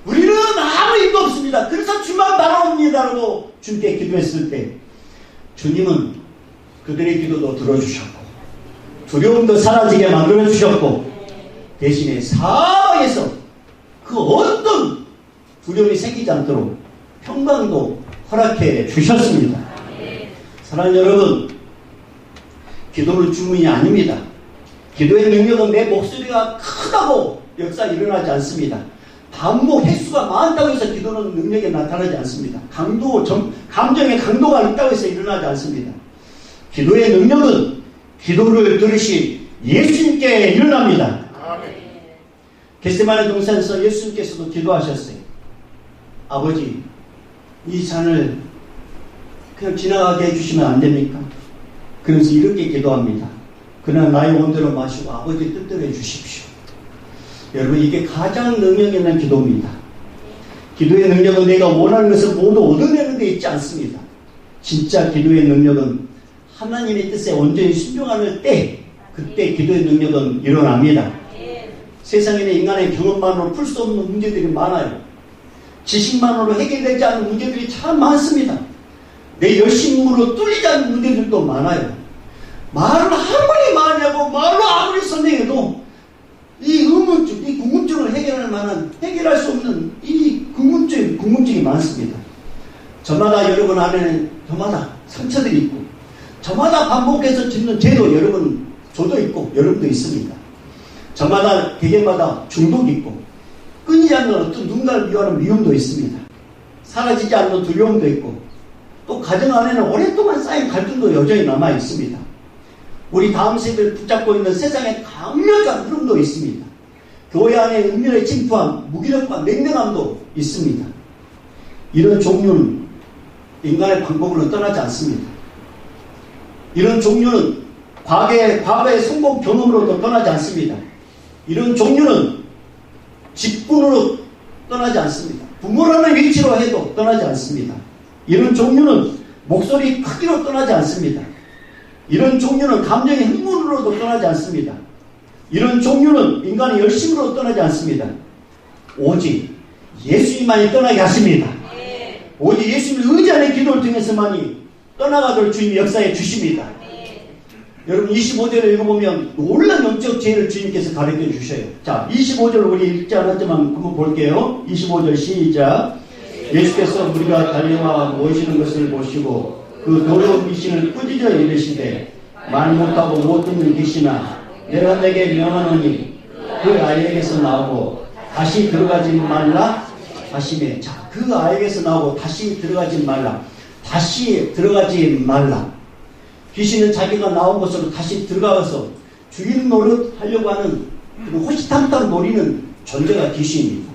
우리는 아무 힘도 없습니다. 그래서 주만 바라옵니다라고 주님께 기도했을 때 주님은 그들의 기도도 들어주셨고 두려움도 사라지게 만들어주셨고 대신에 사방에서 그 어떤 두려움이 생기지 않도록 평강도 허락해 주셨습니다. 사랑하는 여러분, 기도는 주문이 아닙니다. 기도의 능력은 내 목소리가 크다고 역사 일어나지 않습니다. 반복 횟수가 많다고 해서 기도는 능력이 나타나지 않습니다. 감정의 강도가 있다고 해서 일어나지 않습니다. 기도의 능력은 기도를 들으신 예수님께 일어납니다. 겟세마네 동산에서 예수님께서도 기도하셨어요. 아버지, 이 잔을 그냥 지나가게 해주시면 안 됩니까? 그래서 이렇게 기도합니다. 그러나 나의 원대로 마시고 아버지 뜻대로 해주십시오. 여러분, 이게 가장 능력 있는 기도입니다. 기도의 능력은 내가 원하는 것을 모두 얻어내는 데 있지 않습니다. 진짜 기도의 능력은 하나님의 뜻에 온전히 순종하는 때, 그때 기도의 능력은 일어납니다. 세상에는 인간의 경험만으로 풀 수 없는 문제들이 많아요. 지식만으로 해결되지 않는 문제들이 참 많습니다. 내 열심으로 뚫리지 않는 문제들도 많아요. 말을 아무리 많이 하고 말로 아무리 설명해도 이 의문점, 이 궁금증을 해결할 만한, 해결할 수 없는 이 궁금증이 많습니다. 저마다 여러분 안에는 저마다 상처들이 있고 저마다 반복해서 짓는 죄도 여러분, 저도 있고 여러분도 있습니다. 저마다 개개마다 중독이 있고 끊이지 않는 어떤 누군가를 미워하는 미움도 있습니다. 사라지지 않는 두려움도 있고 또 가정 안에는 오랫동안 쌓인 갈등도 여전히 남아 있습니다. 우리 다음 세대를 붙잡고 있는 세상의 강력한 흐름도 있습니다. 교회 안에 은밀의 침투함, 무기력과 냉랭함도 있습니다. 이런 종류는 인간의 방법으로는 떠나지 않습니다. 이런 종류는 과거의 성공 경험으로도 떠나지 않습니다. 이런 종류는 직분으로 떠나지 않습니다. 부모라는 위치로 해도 떠나지 않습니다. 이런 종류는 목소리 크기로 떠나지 않습니다. 이런 종류는 감정의 흥분으로도 떠나지 않습니다. 이런 종류는 인간의 열심으로 떠나지 않습니다. 오직 예수님만이 떠나게 하십니다. 오직 예수님을 의지하는 기도를 통해서만이 떠나가도록 주님이 역사해 주십니다. 여러분 25절을 읽어보면 놀라운 영적 지혜를 주님께서 가르쳐 주셔요. 자, 25절 우리 읽지 않았지만 한번 볼게요. 25절 시작. 예수께서 우리가 달려와 모이시는 것을 보시고 그 더러운 귀신을 꾸짖어 이르시되 말 못하고 못 듣는 귀신아 내가 내게 명하노니 그 아이에게서 나오고 다시 들어가지 말라 하시매. 자, 그 아이에게서 나오고 다시 들어가지 말라. 다시 들어가지 말라. 귀신은 자기가 나온 곳으로 다시 들어가서 주인 노릇 하려고 하는 호시탐탐 노리는 존재가 귀신입니다.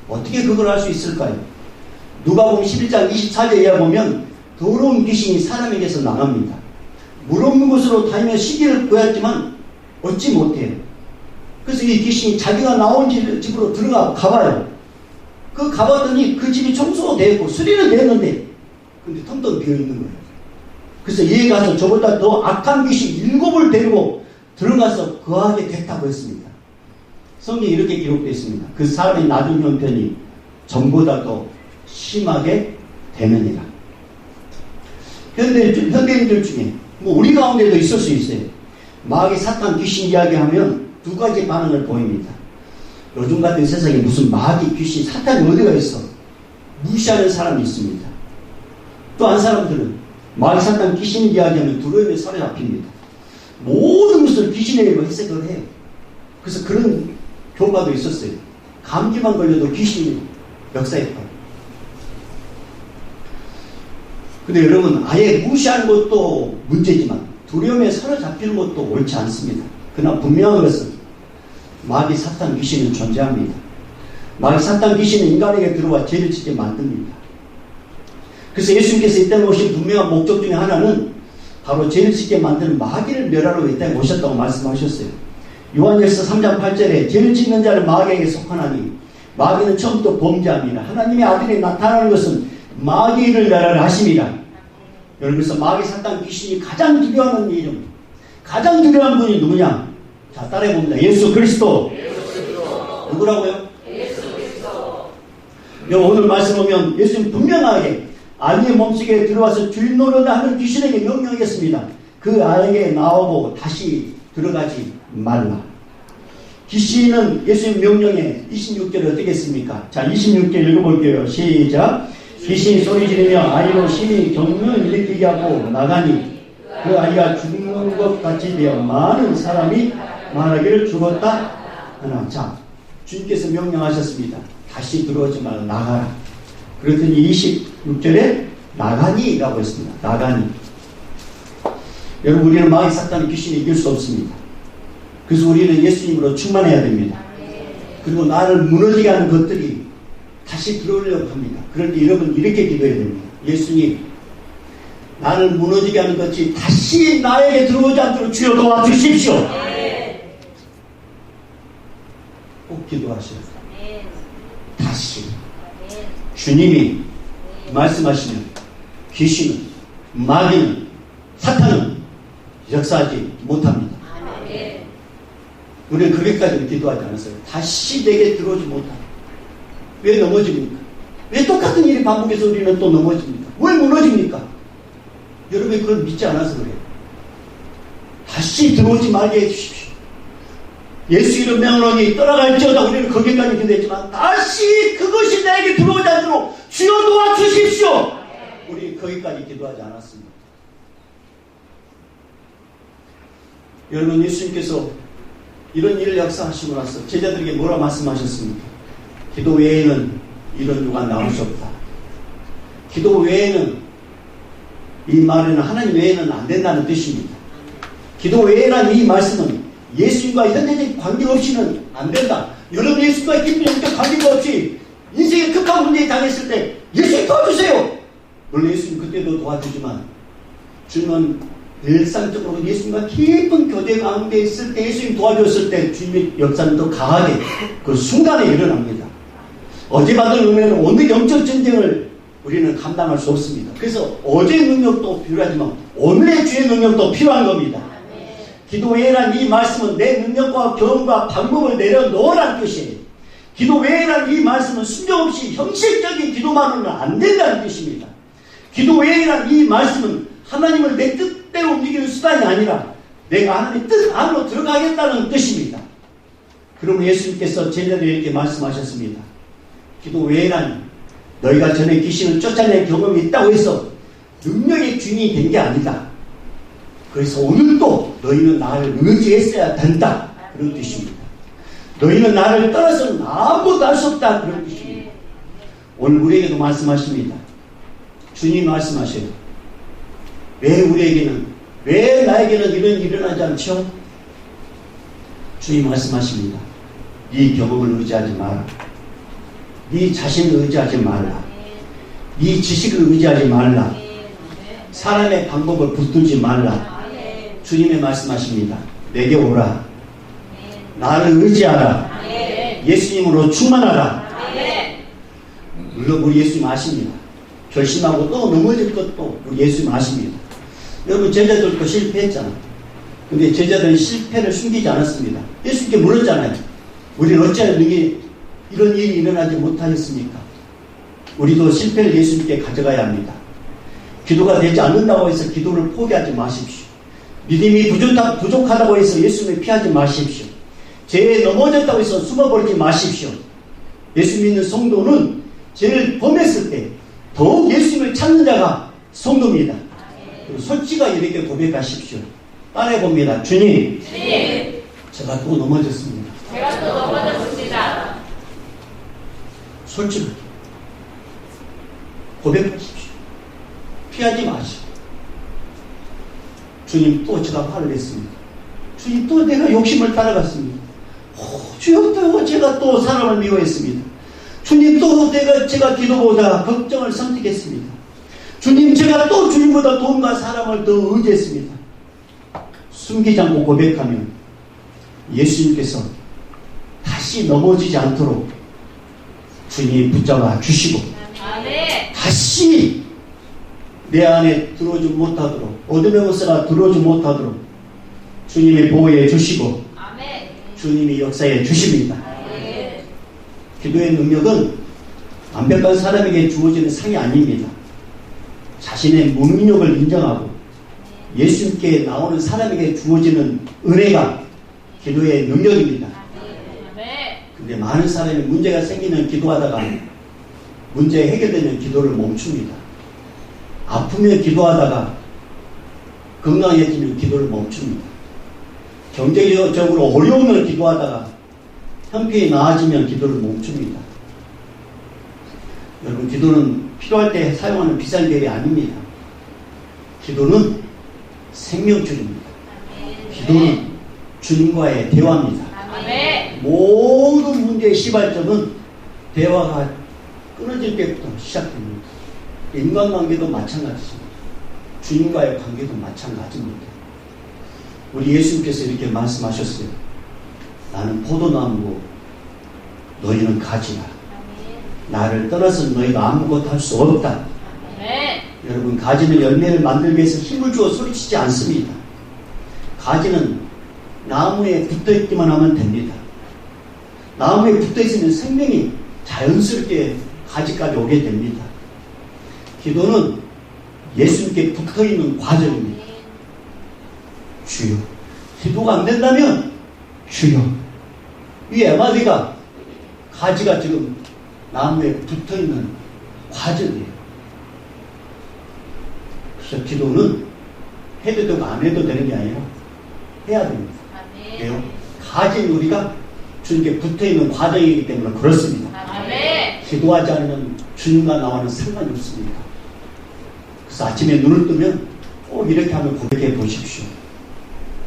어떻게 그걸 할 수 있을까요? 누가복음 11장 24절에 이하 보면 더러운 귀신이 사람에게서 나갑니다. 물 없는 곳으로 다니며 시기를 구했지만 얻지 못해요. 그래서 이 귀신이 자기가 나온 집으로 가봐요. 그 가봤더니 그 집이 청소되어 있고 수리는 됐는데 근데 텅텅 비어 있는 거예요. 그래서 얘 가서 저보다 더 악한 귀신 7을 데리고 들어가서 거하게 됐다고 했습니다. 성경에 이렇게 기록되어 있습니다. 그 사람의 나중 형편이 전보다 더 심하게 되느니라. 현대인들 중에 뭐 우리 가운데도 있을 수 있어요. 마귀 사탄 귀신 이야기하면 두 가지 반응을 보입니다. 요즘 같은 세상에 무슨 마귀 귀신 사탄이 어디가 있어? 무시하는 사람이 있습니다. 또 한 사람들은 마귀 사탄 귀신 이야기하면 두려움에 사로잡힙니다. 모든 것을 귀신의 일로 해석을 해요. 그래서 그런 교과도 있었어요. 감기만 걸려도 귀신이 역사했다. 근데 여러분 아예 무시하는 것도 문제지만 두려움에 사로잡히는 것도 옳지 않습니다. 그러나 분명한 것은 마귀 사탄 귀신은 존재합니다. 마귀 사탄 귀신은 인간에게 들어와 죄를 짓게 만듭니다. 그래서 예수님께서 이 땅에 오신 분명한 목적 중에 하나는 바로 죄를 짓게 만드는 마귀를 멸하러 이 땅에 오셨다고 말씀하셨어요. 요한일서 3장 8절에 죄를 짓는 자는 마귀에게 속하나니 마귀는 처음부터 범죄합니다. 하나님의 아들이 나타나는 것은 마귀를 멸하라 하십니다. 여러분, 그래서 마귀 사탄 귀신이 가장 두려워하는 이름, 가장 두려워하는 분이 누구냐? 자, 따라해봅니다. 예수 그리스도. 누구라고요? 예수 그리스도. 여러분, 오늘 말씀 보면 예수님 분명하게 아이의 몸속에 들어와서 주인 노릇을 하는 귀신에게 명령하겠습니다. 그 아이에게 나오고 다시 들어가지 말라. 귀신은 예수님 명령에 26절에 어떻게 했습니까? 자, 26절 읽어볼게요. 시작. 귀신이 소리 지르며 아이로 심히 경련을 일으키게 하고 나가니 그 아이가 죽는 것 같이 되어 많은 사람이 말하기를 죽었다 하나. 자, 주님께서 명령하셨습니다. 다시 들어오지 말라. 나가라. 그랬더니 26절에 나가니 라고 했습니다. 나가니. 여러분, 우리는 마귀 사탄의 귀신을 이길 수 없습니다. 그래서 우리는 예수님으로 충만해야 됩니다. 그리고 나를 무너지게 하는 것들이 다시 들어오려고 합니다. 그런데 여러분 이렇게 기도해야 됩니다. 예수님, 나를 무너지게 하는 것이 다시 나에게 들어오지 않도록 주여 도와주십시오. 꼭 기도하셔야 돼요. 다시 주님이 말씀하시면 귀신은, 마귀는, 사탄은 역사하지 못합니다. 우리는 그렇게까지는 기도하지 않았어요. 다시 내게 들어오지 못합니다. 왜 넘어집니까? 왜 똑같은 일이 반복해서 우리는 또 넘어집니까? 왜 무너집니까? 여러분이 그걸 믿지 않아서 그래요. 다시 들어오지 말게 해주십시오. 예수 이름 명령이 떠나갈지어다. 우리는 거기까지 기도했지만 다시 그것이 나에게 들어오지 않도록 주여 도와주십시오. 우리 거기까지 기도하지 않았습니다. 여러분, 예수님께서 이런 일을 역사하시고 나서 제자들에게 뭐라 말씀하셨습니까? 기도 외에는 이런 유가 나올 수 없다. 기도 외에는, 이 말에는 하나님 외에는 안 된다는 뜻입니다. 기도 외에란 이 말씀은 예수님과 현재적 관계 없이는 안 된다. 여러분, 예수님과 깊은 관계가 없이 인생의 급한 문제에 당했을 때 예수님 도와주세요. 물론 예수님 그때도 도와주지만 주님은 일상적으로 예수님과 깊은 교제 가운데 있을 때, 예수님 도와줬을 때 주님의 역사는 더 강하게 그 순간에 일어납니다. 어제 받은 은혜는 오늘 영적 전쟁을 우리는 감당할 수 없습니다. 그래서 어제의 능력도 필요하지만 오늘의 주의 능력도 필요한 겁니다. 기도 외에란 이 말씀은 내 능력과 경험과 방법을 내려놓으라는 뜻이에요. 기도 외에란 이 말씀은 순종없이 형식적인 기도만으로는 안 된다는 뜻입니다. 기도 외에란 이 말씀은 하나님을 내 뜻대로 움직이는 수단이 아니라 내가 하나님의 뜻 안으로 들어가겠다는 뜻입니다. 그러면 예수님께서 제자들에게 이렇게 말씀하셨습니다. 기도 외에란 너희가 전에 귀신을 쫓아낸 경험이 있다고 해서 능력의 주인이 된 게 아니다. 그래서 오늘도 너희는 나를 의지했어야 된다. 그런 뜻입니다. 너희는 나를 떠나서는 아무것도 할 수 없다. 그런 뜻입니다. 오늘 우리에게도 말씀하십니다. 주님 말씀하셔요. 왜 나에게는 이런 일이 일어나지 않죠? 주님 말씀하십니다. 네 경험을 의지하지 마라. 네 자신을 의지하지 말라. 네 지식을 의지하지 말라. 사람의 방법을 붙들지 말라. 주님의 말씀하십니다. 내게 오라. 나를 의지하라. 예수님으로 충만하라. 물론 우리 예수님 아십니다. 결심하고 또 넘어질 것도 우리 예수님 아십니다. 여러분 제자들도 실패했잖아요. 근데 제자들은 실패를 숨기지 않았습니다. 예수님께 물었잖아요. 우리는 어찌하여 이런 일이 일어나지 못하겠습니까? 우리도 실패를 예수님께 가져가야 합니다. 기도가 되지 않는다고 해서 기도를 포기하지 마십시오. 믿음이 부족하다고 해서 예수님을 피하지 마십시오. 죄에 넘어졌다고 해서 숨어버리지 마십시오. 예수 믿는 성도는 죄를 범했을 때 더욱 예수님을 찾는 자가 성도입니다. 그리고 솔직하게 이렇게 고백하십시오. 따라해봅니다. 주님, 제가 또 넘어졌습니다. 솔직하게 고백하십시오. 피하지 마시고. 주님, 또 제가 화를 냈습니다. 주님, 또 내가 욕심을 따라갔습니다. 주여, 또 제가 또 사람을 미워했습니다. 주님, 또 제가 기도보다 걱정을 선택했습니다. 주님, 제가 또 주님보다 돈과 사람을 더 의지했습니다. 숨기지 않고 고백하면 예수님께서 다시 넘어지지 않도록 주님이 붙잡아 주시고 다시 내 안에 들어오지 못하도록 어둠의 것으로 들어오지 못하도록 주님이 보호해 주시고 주님이 역사해 주십니다. 기도의 능력은 완벽한 사람에게 주어지는 상이 아닙니다. 자신의 무능력을 인정하고 예수님께 나오는 사람에게 주어지는 은혜가 기도의 능력입니다. 근데 많은 사람이 문제가 생기면 기도하다가 문제 해결되면 기도를 멈춥니다. 아프면 기도하다가 건강해지면 기도를 멈춥니다. 경제적으로 어려우면 기도하다가 형편이 나아지면 기도를 멈춥니다. 여러분, 기도는 필요할 때 사용하는 비싼 계획이 아닙니다. 기도는 생명줄입니다. 기도는 주님과의 대화입니다. 모든 문제의 시발점은 대화가 끊어질 때부터 시작됩니다. 인간관계도 마찬가지입니다. 주님과의 관계도 마찬가지입니다. 우리 예수님께서 이렇게 말씀하셨어요. 나는 포도나무고 너희는 가지라. 나를 떠나서 너희가 아무것도 할 수 없다. 여러분, 가지는 열매를 만들기 위해서 힘을 주어 소리치지 않습니다. 가지는 나무에 붙어있기만 하면 됩니다. 나무에 붙어있으면 생명이 자연스럽게 가지까지 오게 됩니다. 기도는 예수님께 붙어있는 과정입니다. 주여, 기도가 안 된다면 주여, 이 에마디가 가지가 지금 나무에 붙어있는 과정이에요. 그래서 기도는 해도 되고 안 해도 되는 게 아니라 해야 됩니다. 왜요? 가진 우리가 주님께 붙어있는 과정이기 때문에 그렇습니다. 기도하지 않으면 주님과 나와는 상관이 없습니다. 그래서 아침에 눈을 뜨면 꼭 이렇게 하면 고백해 보십시오.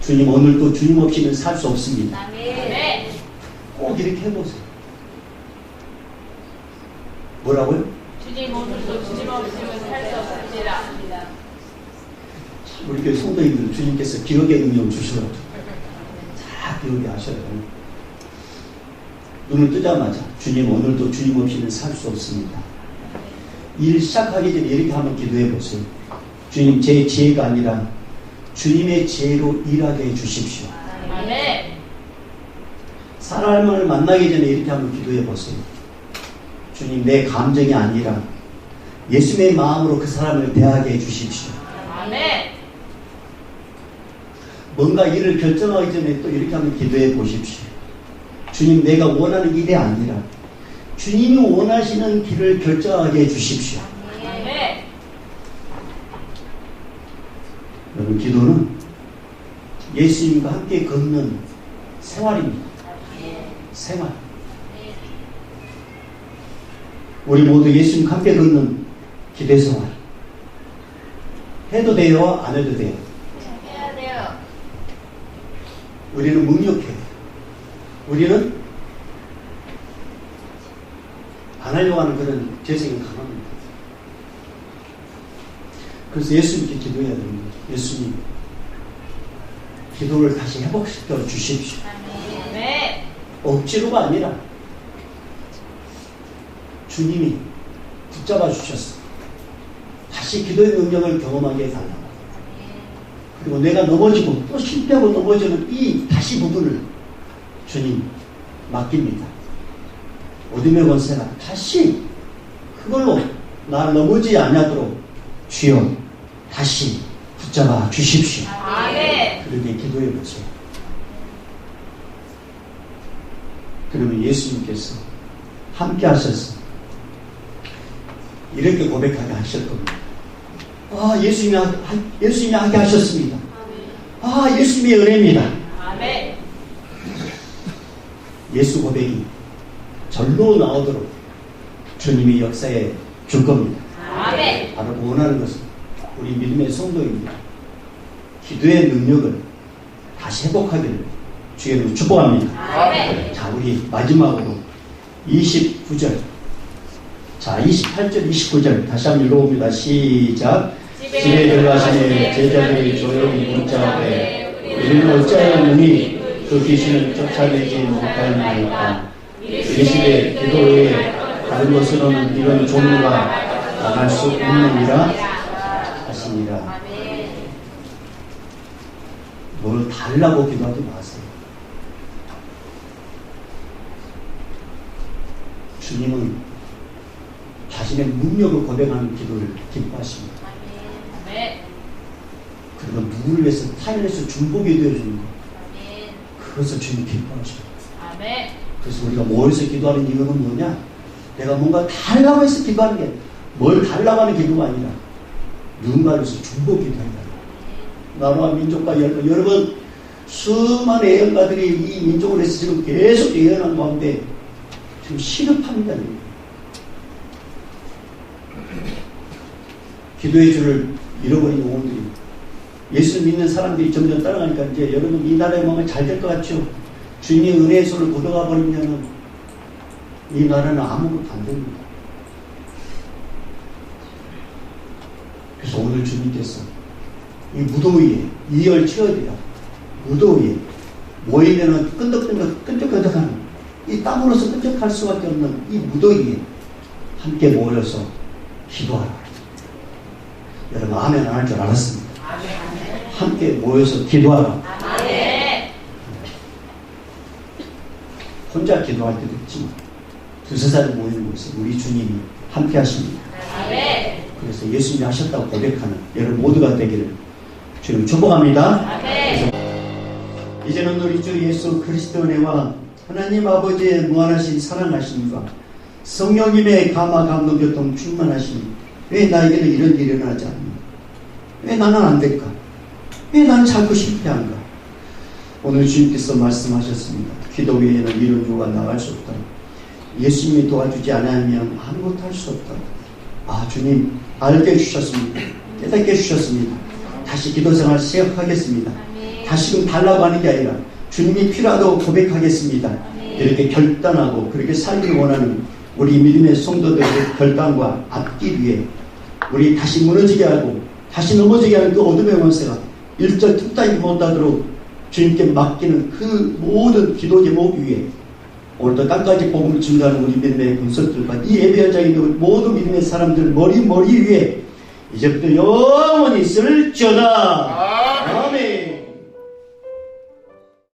주님, 오늘도 주님 없이는 살 수 없습니다. 꼭 이렇게 해보세요. 뭐라고요? 주님, 오늘도 주님 없이는 살 수 없습니다. 우리 교회 성도님들 주님께서 기억의 능력 주시더라고요. 잘 기억이 하셔야 돼요. 눈을 뜨자마자 주님, 오늘도 주님 없이는 살 수 없습니다. 일 시작하기 전에 이렇게 한번 기도해 보세요. 주님, 제 지혜가 아니라 주님의 지혜로 일하게 해 주십시오. 아멘. 사람을 만나기 전에 이렇게 한번 기도해 보세요. 주님, 내 감정이 아니라 예수님의 마음으로 그 사람을 대하게 해 주십시오. 아멘. 뭔가 일을 결정하기 전에 또 이렇게 한번 기도해 보십시오. 주님, 내가 원하는 일이 아니라 주님이 원하시는 길을 결정하게 해 주십시오. 아멘. 여러분, 기도는 예수님과 함께 걷는 생활입니다. 생활. 우리 모두 예수님과 함께 걷는 기도 생활. 해도 돼요? 안 해도 돼요? 해야 돼요. 우리는 묵묵해요. 우리는 안 하려고 하는 그런 재성이 강합니다. 그래서 예수님께 기도해야 됩니다. 예수님, 기도를 다시 회복시켜 주십시오. 아멘. 억지로가 아니라 주님이 붙잡아 주셨어. 다시 기도의 능력을 경험하게 해달라고. 그리고 내가 넘어지고 또 실패하고 넘어지는 이 다시 부분을 주님 맡깁니다. 어둠의 권세가 다시 그걸로 나를 넘어지지 않도록 주여 다시 붙잡아 주십시오. 아멘. 그렇게 기도해 보세요. 그러면 예수님께서 함께 하셔서 이렇게 고백하게 하실 겁니다. 아, 예수님이 하게 하셨습니다. 아, 예수님의 은혜입니다. 아멘. 예수 고백이 절로 나오도록 주님이 역사해 줄 겁니다. 아멘. 바로 원하는 것은 우리 믿음의 성도입니다. 기도의 능력을 다시 회복하기를 주님으로 축복합니다. 아멘. 자, 우리 마지막으로 29절, 자 28절, 29절 다시 한번 읽어봅니다. 시작. 집에 들어가시니 제자들이 조용히 묻자하되 우리는 어찌하였느니 그 귀신을 쫓아내지 못하였나이까. 이르시되 기도 외에 다른 것으로는 이런 종류가 나갈 수 없느니라 하시니라. 뭘 달라고 기도하지 마세요. 주님은 자신의 능력을 고백하는 기도를 기뻐하십니다. 아멘. 그리고 누구를 위해서 타인을 위해서 중보기 되어주는 것, 아멘. 그것을 주님 기뻐하십니다. 아멘. 그래서 우리가 모여서 기도하는 이유는 뭐냐? 내가 뭔가 달라고 해서 기도하는 게, 뭘 달라고 하는 기도가 아니라 누군가를 위해서 중보기 도한다. 나라와 민족과 여러분 수많은 예언가들이 이 민족을 위해서 지금 계속 예언한 가운데 지금 시급합니다. 기도의 줄을 잃어버린 영혼들이, 예수 믿는 사람들이 점점 따라가니까 이제 여러분 이 나라의 마음이 잘 될 것 같죠? 주님의 은혜의 손을 걷어가 버리면 이 나라는 아무것도 안 됩니다. 그래서 오늘 주님께서 이 무더위에 이열치열이라 무더위에 모이면은 끈적끈적하는 이 땀으로서 끈적할 수밖에 없는 이 무더위에 함께 모여서 기도하라. 여러분 아멘 안 할 줄 알았습니다. 함께 모여서 기도하라. 아멘. 혼자 기도할 때도 있지만 두세 사람이 모이는 곳에 우리 주님이 함께 하십니다. 아멘. 그래서 예수님이 하셨다고 고백하는 여러분 모두가 되기를 주님 축복합니다. 아멘. 이제는 우리 주 예수 그리스도의 은혜와 하나님 아버지의 무한하신 사랑하심과 성령님의 감화 감동 교통 충만하심이 왜 나에게는 이런 일이 일어나지 않나? 왜 나는 안 될까? 왜 나는 자꾸 실패한가? 오늘 주님께서 말씀하셨습니다. 기도 외에는 이런 요가 나갈 수 없다. 예수님이 도와주지 않으면 아무것도 할 수 없다. 아, 주님 알게 해주셨습니다. 깨닫게 해주셨습니다. 다시 기도생활 시작하겠습니다. 다시금 달라고 하는 게 아니라 주님이 필요하다고 고백하겠습니다. 이렇게 결단하고 그렇게 살기를 원하는 우리 믿음의 성도들의 결단과 앞길 위해 우리 다시 무너지게 하고 다시 넘어지게 하는 그 어둠의 원세가 일절 틈타임 못하도록 주님께 맡기는 그 모든 기도 제목 위에 오늘도 땅까지 복음을 증거하는 우리 믿음의 군석들과 이 예배 현장에 있는 모든 믿음의 사람들 머리 위에 이제부터 영원히 있을지어다.